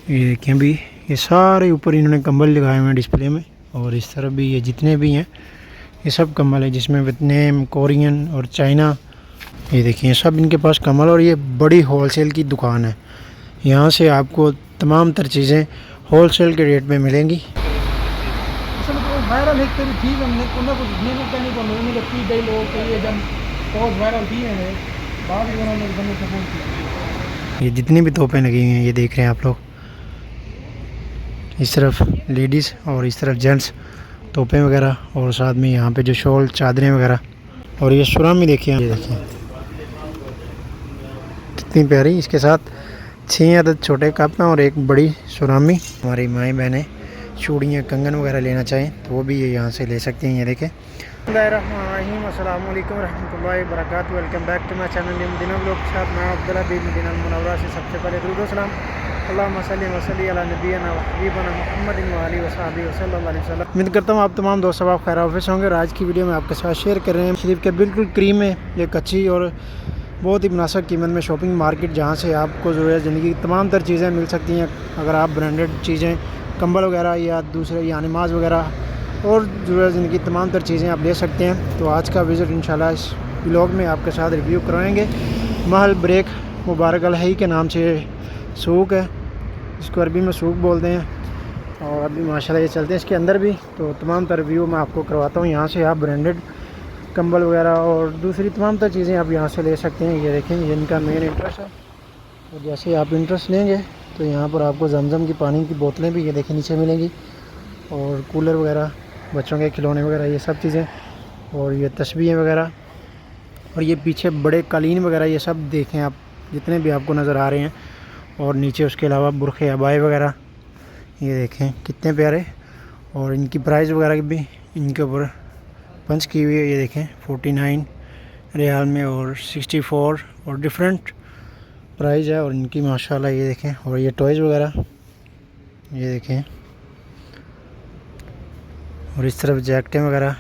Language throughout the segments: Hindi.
ये देखें अभी ये सारे ऊपर इन्होंने कंबल लगाए हुए हैं डिस्प्ले में, और इस तरफ भी ये जितने भी हैं ये सब कंबल है, जिसमें वियतनाम, कोरियन और चाइना। ये देखिए सब इनके पास कंबल, और ये बड़ी होलसेल की दुकान है। यहाँ से आपको तमाम तर चीज़ें होलसेल के रेट में मिलेंगी। ये जितनी भी तोपें लगी हुई हैं ये देख रहे हैं आप लोग, इस तरफ लेडीज़ और इस तरफ जेंट्स तोपें वगैरह, और साथ में यहाँ पे जो शॉल चादरें वगैरह। और ये सुरामी देखिए, ये देखिए कितनी प्यारी, इसके साथ 6 अदद छोटे कप हैं और एक बड़ी सुरामी। हमारी माएँ बहनें चूड़ियाँ कंगन वगैरह लेना चाहें तो वो भी ये यहाँ से ले सकती हैं। ये देखें। अस्सलाम वालेकुम रहमतुल्लाहि व बरकातहू। Welcome back to my channel Madina vlog के साथ मैं अब्दुल्ला बिन मदीना मुनव्वरा से सबसे पहले दुरूद व सलाम अल्लाहुम्मा सल्ली व सल्ली अला नबीना व हबीबना मुहम्मदिन व आलिहि व सहाबिहि सल्लल्लाहु अलैहि वसल्लम। उम्मीद करता हूँ आप तमाम दोस्त सब खैर आफियत होंगे। और आज की वीडियो में आपके साथ शेयर कर रहे हैं शरीफ के बिल्कुल करीब में एक अच्छी और बहुत ही मुनासिब कीमत में शॉपिंग मार्केट, जहाँ से आपको जो है ज़िंदगी की तमाम तर चीज़ें मिल सकती हैं। अगर आप ब्रांडेड चीज़ें, कंबल वगैरह या दूसरे यानी माज वगैरह और जो है ज़िंदगी की तमाम तर चीज़ें आप ले सकते हैं। तो आज का विज़िट इंशाल्लाह इस ब्लॉग में आपके साथ रिव्यू करवाएंगे। महल ब्रेक मुबारक अलहई के नाम से सूक़ है, इसको अरबी में सूक़ बोलते हैं। और अभी माशाल्लाह ये चलते हैं इसके अंदर भी, तो तमाम तर रिव्यू मैं आपको करवाता हूँ। यहाँ से आप ब्रांडेड कंबल वगैरह और दूसरी तमाम तर चीज़ें आप यहाँ से ले सकते हैं। ये देखें ये इनका मेन इंटरेस्ट है। और जैसे आप इंटरेस्ट लेंगे तो यहाँ पर आपको जमजम की पानी की बोतलें भी ये देखें नीचे मिलेंगी, और कूलर वगैरह, बच्चों के खिलौने वगैरह, ये सब चीज़ें, और ये तस्बीहें वगैरह, और ये पीछे बड़े कालीन वगैरह, ये सब देखें आप जितने भी आपको नज़र आ रहे हैं। और नीचे उसके अलावा बुरखे अबाए वगैरह, ये देखें कितने प्यारे। और इनकी प्राइस वगैरह भी इनके ऊपर पंच की हुई है। ये देखें 49 रियाल में और 64 और डिफरेंट प्राइस है। और इनकी माशाल्लाह ये देखें। और ये टॉयज़ वगैरह ये देखें, और इस तरफ जैकेटें वगैरह,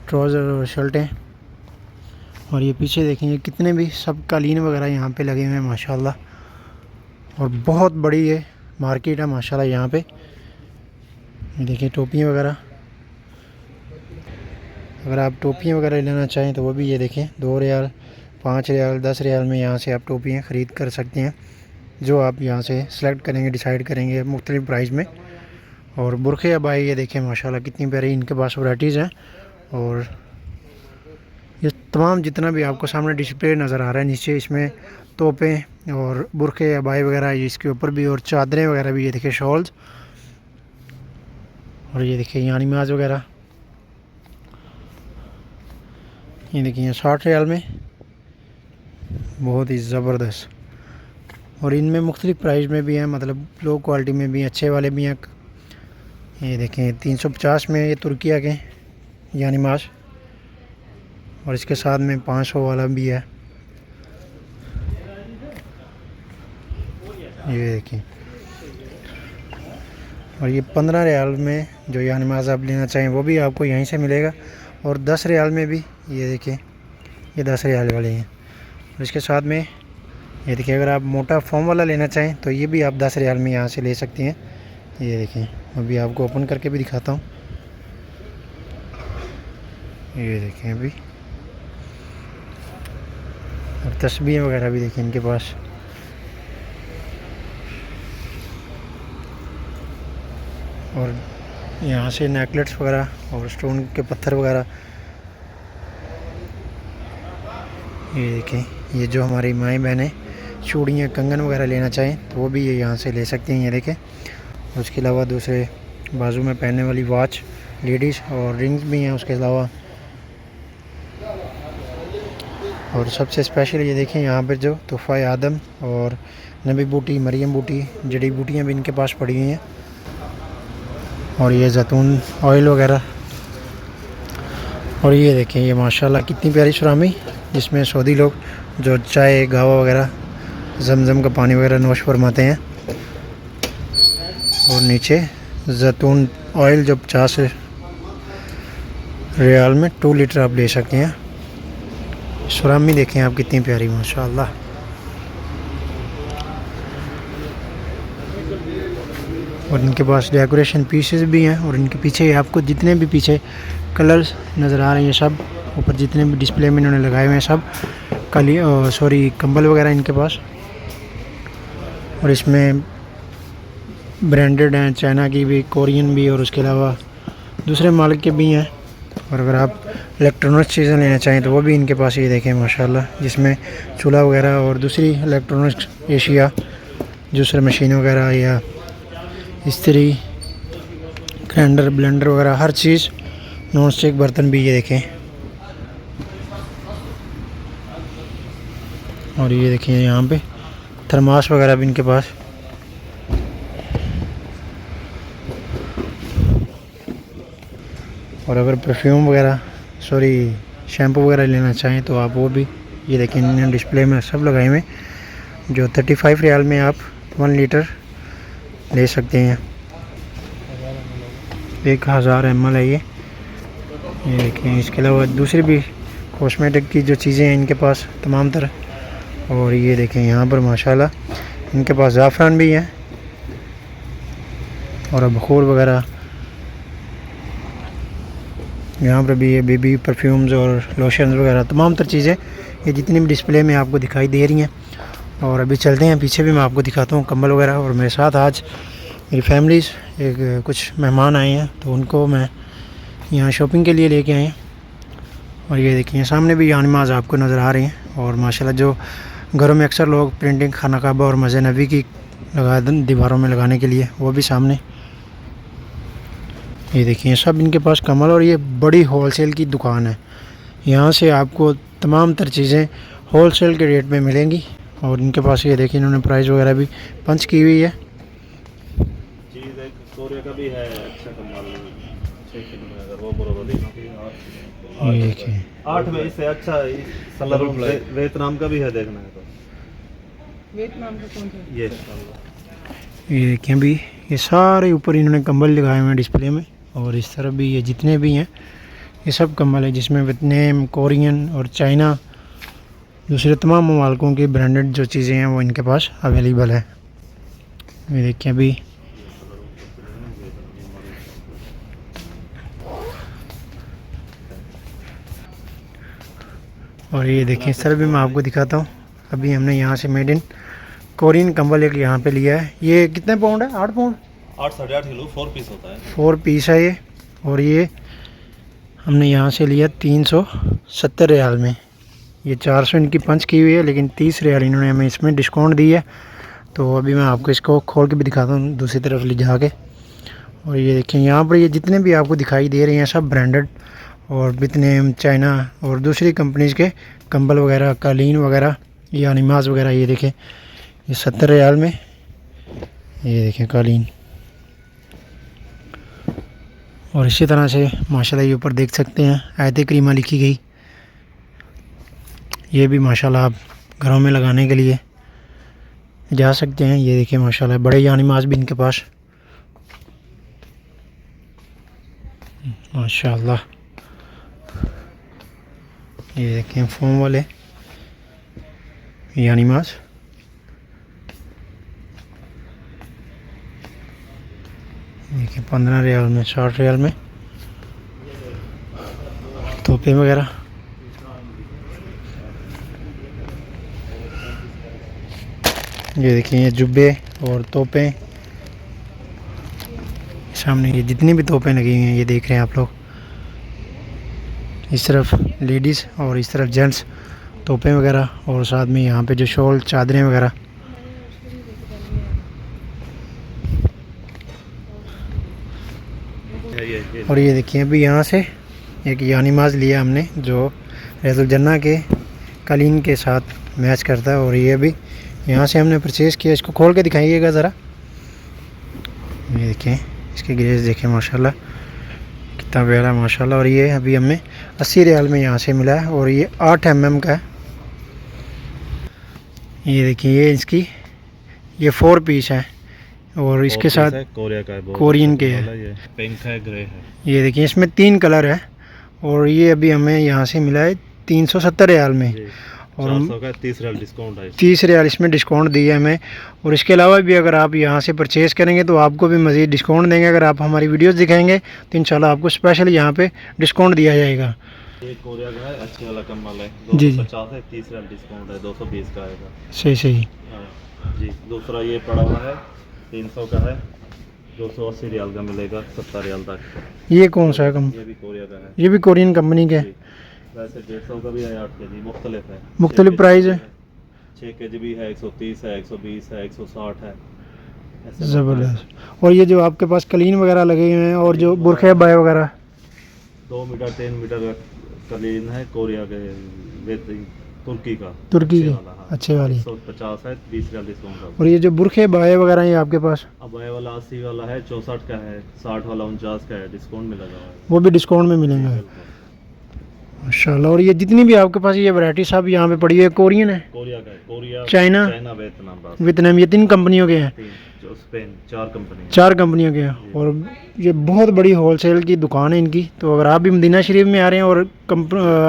ट्राउज़र और शर्टें। और ये पीछे देखें ये कितने भी सब कालीन वगैरह यहाँ पे लगे हुए हैं माशाल्लाह। और बहुत बड़ी ये मार्केट है माशाल्लाह यहाँ पे। ये देखिए टोपियाँ वगैरह, अगर आप टोपियाँ वगैरह लेना चाहें तो वो भी ये देखें 2 रियाल, 5 रियाल, 10 रियाल में यहाँ से आप टोपियाँ ख़रीद कर सकते हैं, जो आप यहाँ से सेलेक्ट करेंगे, डिसाइड करेंगे मुख्तलिफ़ प्राइस में। और बुरखे अबाए ये देखें माशाल्लाह कितनी प्यारी इनके पास वैराइटीज़ हैं। और ये तमाम जितना भी आपको सामने डिस्प्ले नज़र आ रहा है नीचे, इसमें तोपें और बुरखे अबाए वगैरह इसके ऊपर भी, और चादरें वगैरह भी ये देखिए, शॉल्स। और ये देखिए यानी माज वगैरह, ये देखिए 60 रियाल में, बहुत ही ज़बरदस्त। और इनमें मुख्तलिफ़ प्राइस में भी हैं, मतलब लो क्वालिटी में भी, अच्छे वाले भी हैं। ये देखें 350 में ये तुर्किया के यानी माश, और इसके साथ में 500 वाला भी है। ये देखिए, और ये 15 रियाल में जो यानी माज आप लेना चाहें वो भी आपको यहीं से मिलेगा। और 10 रियाल में भी ये देखिए, ये 10 रियाल वाले हैं। और इसके साथ में ये देखिए अगर आप मोटा फोम वाला लेना चाहें तो ये भी आप 10 रियाल में यहाँ से ले सकती हैं। ये देखें अभी आपको ओपन करके भी दिखाता हूँ। ये देखें अभी, और तस्बीहें वगैरह भी देखें इनके पास। और यहाँ से नेकलेट्स वगैरह और स्टोन के पत्थर वगैरह। ये देखें ये जो हमारी माएँ बहनें चूड़ियाँ कंगन वगैरह लेना चाहें तो वो भी ये यहाँ से ले सकती हैं। ये देखें, उसके अलावा दूसरे बाजू में पहनने वाली वॉच लेडीज़, और रिंग्स भी हैं उसके अलावा। और सबसे स्पेशल ये देखें यहाँ पर जो तोहफ़ा आदम और नबी बूटी, मरियम बूटी, जड़ी बूटियाँ भी इनके पास पड़ी हुई हैं। और ये जैतून ऑयल वगैरह। और ये देखें ये माशाल्लाह कितनी प्यारी सुरामी, जिसमें सऊदी लोग जो चाय, गावा वगैरह, जमजम का पानी वगैरह नोश फरमाते हैं। और नीचे जैतून ऑयल जो 50 रियाल में 2 लीटर आप ले सकते हैं। सुरामी देखें आप कितनी प्यारी माशाल्लाह। और इनके पास डेकोरेशन पीसेस भी हैं। और इनके पीछे आपको जितने भी पीछे कलर्स नज़र आ रहे हैं, सब ऊपर जितने भी डिस्प्ले में इन्होंने लगाए हुए हैं, सब कंबल वगैरह इनके पास। और इसमें ब्रांडेड हैं, चाइना की भी, कोरियन भी, और उसके अलावा दूसरे मालिक के भी हैं। और अगर आप इलेक्ट्रॉनिक्स चीज़ें लेना चाहें तो वो भी इनके पास, ये देखें माशाल्लाह, जिसमें चूल्हा वगैरह और दूसरी इलेक्ट्रॉनिक्स एशिया, जूसर मशीन वगैरह या इस्त्री, ग्राइंडर, ब्लेंडर वगैरह हर चीज़, नॉन स्टिक बर्तन भी ये देखें। और ये देखें यहाँ पे थर्मास वगैरह भी इनके पास। और अगर परफ्यूम वगैरह शैम्पू वगैरह लेना चाहें तो आप वो भी, ये देखें इन्होंने डिस्प्ले में सब लगाए हुए, जो 35 रियाल में आप 1 लीटर ले सकते हैं। 1000 ml है ये देखें। इसके अलावा दूसरी भी कॉस्मेटिक की जो चीज़ें हैं इनके पास तमाम तरह। और ये देखें यहाँ पर माशाल्लाह इनके पास ज़ाफ़रान भी है और बखूर वगैरह। यहाँ पर भी ये बेबी परफ्यूम्स और लोशंस वगैरह तमाम तर चीज़ें ये जितनी भी डिस्प्ले में आपको दिखाई दे रही हैं। और अभी चलते हैं पीछे भी, मैं आपको दिखाता हूँ कंबल वगैरह। और मेरे साथ आज मेरी फैमिलीज़ कुछ मेहमान आए हैं, तो उनको मैं यहाँ शॉपिंग के लिए लेके आए हैं। और ये देखिए सामने भी यानिमाज़ आपको नज़र आ रही हैं। और माशाल्लाह जो घरों में अक्सर लोग प्रिंटिंग खाना काबा और मस्जिद नबी की लगा दीवारों में लगाने के लिए, वो भी सामने ये देखिए सब इनके पास कमल। और ये बड़ी होलसेल की दुकान है, यहाँ से आपको तमाम तर चीज़ें होलसेल के रेट में मिलेंगी। और इनके पास ये देखिए इन्होंने प्राइस वगैरह भी पंच की हुई है। का भी है अच्छा कमाल, ये देखिए 8 में इससे अच्छा वियतनाम का भी है, देखना है तो वियतनाम का कौन सा? ये ये देखें भी ये सारे ऊपर इन्होंने कंबल लगाए हुए हैं डिस्प्ले में। और इस तरफ भी ये जितने भी हैं ये सब कंबल है, जिसमें वियतनाम, कोरियन और चाइना, दूसरे तमाम ममालिकों की ब्रांडेड जो चीज़ें हैं वो इनके पास अवेलेबल है। ये देखिए अभी और ये देखें इस तरफ भी मैं आपको दिखाता हूँ। अभी हमने यहाँ से मेड इन कोरियन कंबल एक यहाँ पे लिया है। ये कितने पाउंड है? 8 पाउंड, 8 साढ़े 8 किलो 4 पीस होता है। 4 पीस है ये। और ये हमने यहाँ से लिया 370 रियाल में। ये 400 इनकी पंच की हुई है, लेकिन 30 रियाल इन्होंने हमें इसमें डिस्काउंट दी है। तो अभी मैं आपको इसको खोल के भी दिखाता हूँ दूसरी तरफ ले जा के। और ये देखें यहाँ पर ये जितने भी आपको दिखाई दे रहे हैं सब ब्रांडेड और वियतनाम, चाइना और दूसरी कंपनीज़ के कंबल वगैरह, कालीन वगैरह, या निमाज वगैरह। ये देखें ये 70 रियाल में, ये देखें कालीन। और इसी तरह से माशाल्लाह ये ऊपर देख सकते हैं आयत करीमा लिखी गई, ये भी माशाल्लाह आप घरों में लगाने के लिए जा सकते हैं। ये देखिए माशाल्लाह बड़े यानिमाज भी इनके पास माशाल्लाह। ये देखें फोम वाले यानिमाज। देखिए 15 रियाल में, 60 रियाल में तोपे वगैरह। ये देखिए ये जुब्बे और तोपें सामने, ये जितनी भी तोपें लगी हुई हैं ये देख रहे हैं आप लोग। इस तरफ लेडीज़ और इस तरफ जेंट्स तोपें वगैरह, और साथ में यहाँ पे जो शॉल, चादरें वगैरह। और ये देखिए अभी यहाँ से एक यानिमाज लिया हमने जो रज़ुल जन्ना के कालीन के साथ मैच करता है। और ये अभी यहाँ से हमने परचेज़ किया। इसको खोल के दिखाइएगा ज़रा। ये देखें इसकी ग्रेस देखें माशाल्लाह कितना प्यारा माशाल्लाह। और ये अभी हमें 80 रियाल में यहाँ से मिला है। और ये 8 mm का है। ये देखिए ये इसकी ये 4 पीस है और इसके साथ कोरियन के है, पिंक है, ग्रे है। ये देखिए इसमें 3 कलर है। और ये अभी हमें यहाँ से मिला है 370 रियाल में। और 400 का 30 रियाल डिस्काउंट है। 30 रियाल इसमें डिस्काउंट दिया है हमें। और इसके अलावा भी अगर आप यहाँ से परचेज़ करेंगे तो आपको भी मज़ीद डिस्काउंट देंगे। अगर आप हमारी वीडियोस दिखाएंगे तो इंशाल्लाह आपको स्पेशल यहाँ पे डिस्काउंट दिया जाएगा। ये कोरिया का है, अच्छे वाला कम्बल है, जी, जी। 250 है, 30 रियाल डिस्काउंट है, 220 का आएगा। सही सही। हाँ जी। दूसरा ये पड़ा हुआ है 300 का है, 280 रियाल का मिलेगा 70 रियाल तक। ये कौन सा है कम? ये भी कोरिया का है। ये भी कोरियन कंपनी के? वैसे 150 का भी है, 8 kg मुख्तलिफ है। मुख्तलिफ प्राइस है। 6 kg भी है, 130 है, 120 है, 160 है। ज़बरदस्त। और ये जो आपके पास कलीन वगैरह लगे हुए हैं और जो बुरखे बाय वगैरह 2 मीटर 3 मीटर कलीन है, कोरिया के तुर्की का, तुर्की अच्छे की वाला, हाँ। अच्छे वाली। 150 है, 20 रियाल डिस्काउंट। और ये जो बुरखे बाय वगैरह हैं ये आपके पास? अब ये वाला 80 वाला है, 64 का है, 60 वाला 49 का है, डिस्काउंट मिलेगा है। वो भी डिस्काउंट में मिलेंगे माशाल्लाह। और ये जितनी भी आपके पास ये वैरायटी सब यहाँ पे पड़ी है कोरियन है? कोरिया का है, कोरिया, चाइना, वियतनाम, बस वियतनाम, ये 3 कंपनियों के हैं। जो स्पेन, 4 कंपनी, 4 कंपनियों के हैं। और ये बहुत बड़ी होलसेल की दुकान है इनकी। तो अगर आप भी मदीना शरीफ में आ रहे हैं और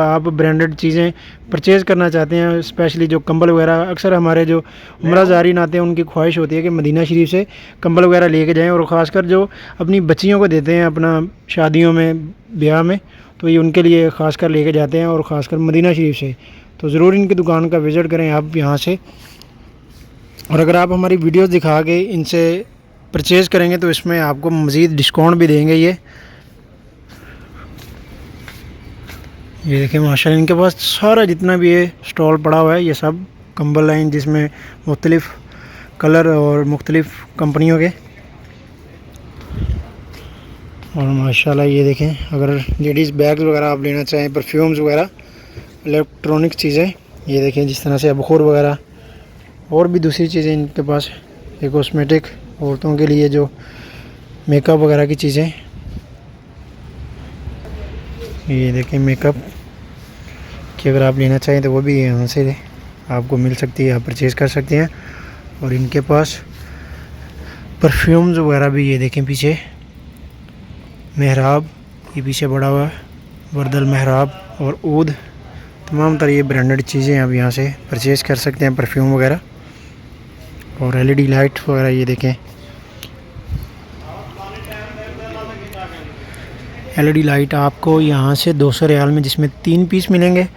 आप ब्रांडेड चीज़ें परचेज़ करना चाहते हैं, स्पेशली जो कंबल वगैरह, अक्सर हमारे जो उम्रा ज़ारीन आते हैं उनकी ख्वाहिश होती है कि मदीना शरीफ से कंबल वगैरह लेके जाएं। और ख़ासकर जो अपनी बच्चियों को देते हैं अपना शादियों में, ब्याह में, तो ये उनके लिए ख़ासकर लेके जाते हैं, और ख़ासकर मदीना शरीफ से। तो ज़रूर इनकी दुकान का विज़िट करें आप यहाँ से। और अगर आप हमारी वीडियोस दिखा के इनसे परचेज़ करेंगे तो इसमें आपको मज़ीद डिस्काउंट भी देंगे। ये देखिए माशाल्लाह इनके पास सारा जितना भी ये स्टॉल पड़ा हुआ है ये सब कंबल हैं जिसमें मुख्तलिफ़ कलर और मुख्तलिफ़ कंपनियों के। और माशाल्लाह ये देखें, अगर लेडीज़ बैग्स वगैरह आप लेना चाहें, परफ्यूम्स वगैरह, इलेक्ट्रॉनिक चीज़ें, ये देखें जिस तरह से बखूर वगैरह, और भी दूसरी चीज़ें इनके पास, ये कॉस्मेटिक, औरतों के लिए जो मेकअप वगैरह की चीज़ें, ये देखें मेकअप कि अगर आप लेना चाहें तो वो भी यहाँ से आपको मिल सकती है, आप परचेज़ कर सकते हैं। और इनके पास परफ्यूम्स वगैरह भी, ये देखें पीछे मेहराब, ये पीछे बड़ा हुआ है वर्दल मेहराब और ऊद, तमाम तरह ये ब्रांडेड चीज़ें आप यहाँ से परचेज़ कर सकते हैं, परफ्यूम वगैरह। और LED लाइट वगैरह, ये देखें LED लाइट आपको यहाँ से 200 रियाल में, जिसमें 3 पीस मिलेंगे,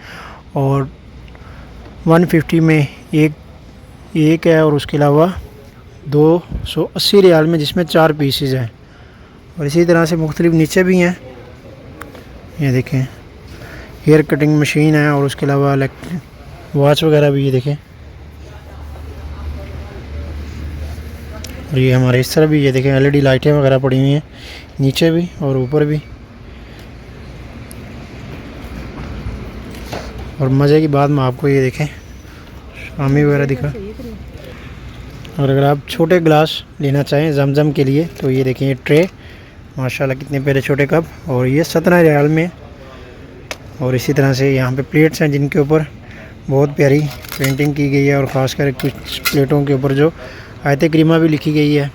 और 150 में एक है, और उसके अलावा 280 रियाल में जिसमें 4 पीसेज हैं। और इसी तरह से मुख्तलिफ नीचे भी हैं, ये देखें हेयर कटिंग मशीन है, और उसके अलावा वॉच वगैरह भी, ये देखें। और ये हमारे इस तरह भी, ये देखें LED लाइटें वगैरह पड़ी हुई हैं नीचे भी और ऊपर भी। और मज़े की बात मैं आपको ये देखें शामी वगैरह दिखा। और अगर आप छोटे ग्लास लेना चाहें जमजम के लिए तो ये देखें ये ट्रे, माशाल्लाह कितने प्यारे छोटे कप, और ये 17 रियाल में। और इसी तरह से यहाँ पे प्लेट्स हैं जिनके ऊपर बहुत प्यारी पेंटिंग की गई है, और ख़ासकर कुछ प्लेटों के ऊपर जो आयत करीमा भी लिखी गई है।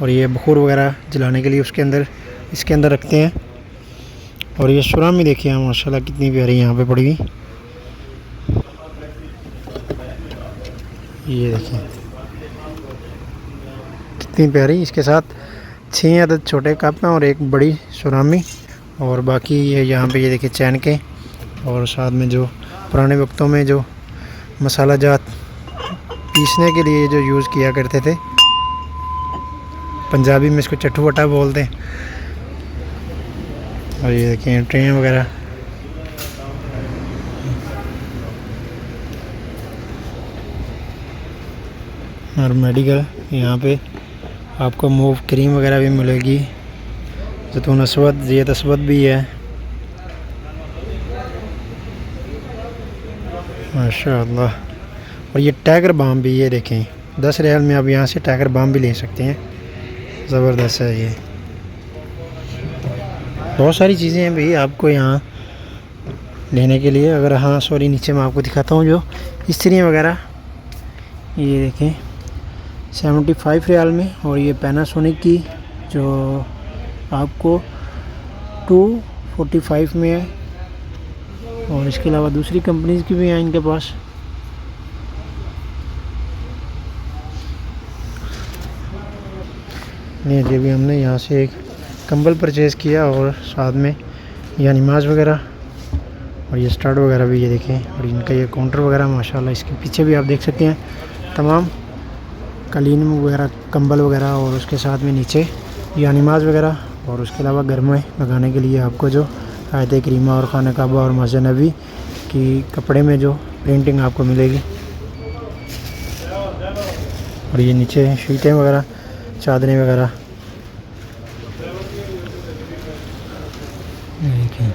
और ये बखूर वगैरह जलाने के लिए इसके अंदर रखते हैं। और ये सुरामी देखिए यहाँ माशाल्लाह कितनी प्यारी यहाँ पे पड़ी हुई, ये देखिए कितनी प्यारी। इसके साथ 6 अदद छोटे कप हैं और एक बड़ी सुरामी, और बाकी ये यहाँ पे ये देखिए चैन के, और साथ में जो पुराने वक्तों में जो मसाला जात पीसने के लिए जो यूज़ किया करते थे, पंजाबी में इसको चट्टू वटा बोलते हैं। और ये देखिए ट्रेन वगैरह, और मेडिकल यहाँ पे आपको मूव क्रीम वगैरह भी मिलेगी, जैतून अस्वद, ज़ैत अस्वद भी है माशाअल्लाह। और ये टाइगर बाम भी, ये देखें 10 रियाल में आप यहाँ से टाइगर बाम भी ले सकते हैं, ज़बरदस्त है ये। बहुत सारी चीज़ें हैं भाई आपको यहाँ लेने के लिए। अगर हाँ सॉरी नीचे मैं आपको दिखाता हूँ जो इस्त्रियाँ वगैरह, ये देखें 75 रियाल में। और ये पैनासोनिक की जो आपको 245 में है, और इसके अलावा दूसरी कंपनीज की भी हैं इनके पास। नहीं जी, अभी हमने यहाँ से एक कंबल परचेज़ किया और साथ में ये नमाज वगैरह और ये स्टड वगैरह भी ये देखें। और इनका ये काउंटर वगैरह माशाल्लाह, इसके पीछे भी आप देख सकते हैं तमाम कालीन वगैरह, कंबल वगैरह, और उसके साथ में नीचे ये नमाज वगैरह। और उसके अलावा घर में लगाने के लिए आपको जो आयत करीमा और खाना काबा और मस्जिद नबी की कपड़े में जो प्रिंटिंग आपको मिलेगी। और ये नीचे शीटें वगैरह, चादरें वगैरह देखें।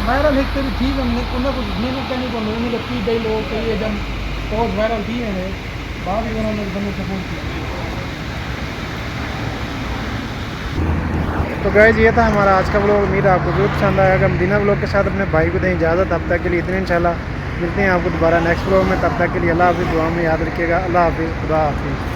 वायरल एक तेरी ठीक है, उन्हें कुछ नहीं करने को नहीं लगती दे लोग तो ये जब बहुत वायरल थी है बाद में उन्होंने बंदे सपोर्ट किया। तो गाइस ये था हमारा आज का व्लॉग। उम्मीद है आपको जरूर पसंद आएगा। मदीना व्लॉग के साथ अपने भाई को दें इजाज़त। तब तक के लिए इतने, इंशाल्लाह मिलते हैं आपको दोबारा नेक्स्ट व्लॉग में। तब तक के लिए अल्लाह हाफिज़। दुआ में याद रखिएगा। अल्लाह हाफिज़, खुदा हाफिज़।